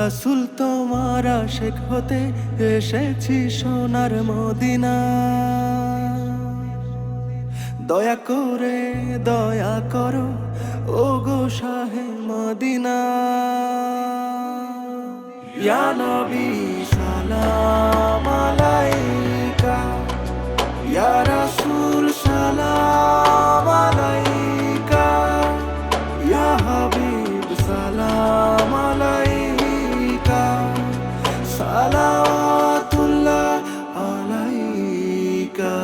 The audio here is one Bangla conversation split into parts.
রাসূল তোমার আশিক হতে এসেছি সোনার মদিনা। দয়া করে দয়া করো ওগো শাহে মদিনা। ইয়া নবী সালাম আলাইকা, ইয়া রাসূল সালাম আলাইকা, ইয়া হাবিব সালাম আলাইকা, সালাওয়াতুল্লাহ আলাইকা।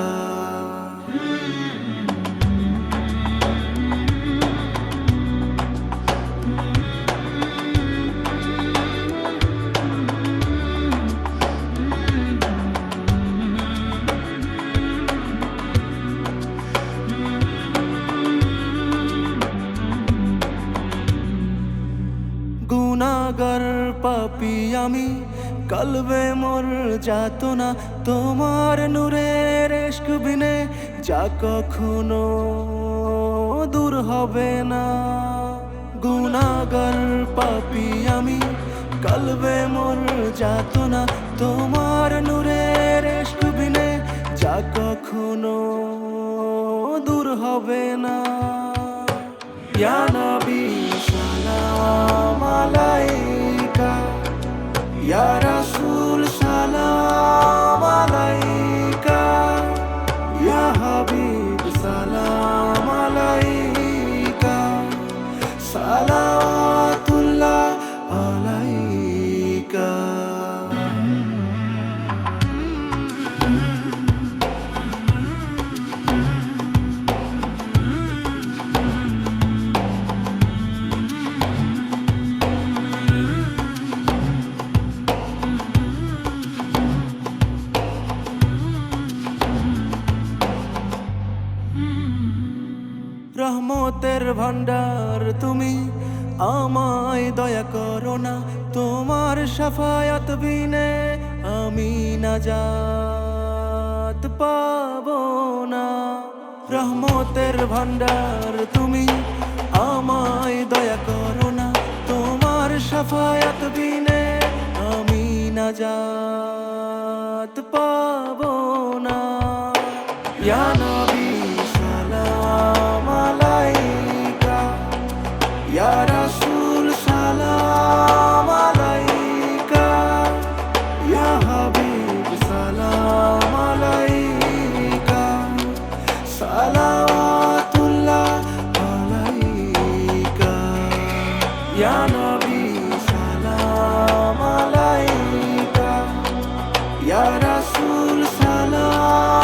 গুনাহগার পাপী আমি, কলবে মোর যাতনা, তোমার নূরের ইশক বিনে যা কখনো দূর হবে না। গুনাহগার পাপী আমি, কলবে মোর যাতনা, তোমার নূরের ইশক বিনে যা কখনো দূর হবে না। ইয়া নবী সালাম আলাইকা, ইয়া রাসূল সালাম আলাইকা, ইয়া হাবিব সালাম আলাইকা, সালাওয়াতুল্লাহ আলাইকা। রহমতের ভান্ডার তুমি, আমায় দয়া করো না, তোমার শাফায়াত বিনে আমি নাজাত পাবো না। রহমতের ভান্ডার তুমি, আমায় দয়া করো না, তোমার শাফায়াত বিনে আমি নাজাত পাবো না। ইয়া নবী সালাম আলাইকা, ইয়া রাসূল সালাম আলাইকা, ইয়া হাবিব সালাম আলাইকা, সালাওয়াতুল্লাহ আলাইকা। ইয়া নবী সালাম আলাইকা, ইয়া রাসূল সালাম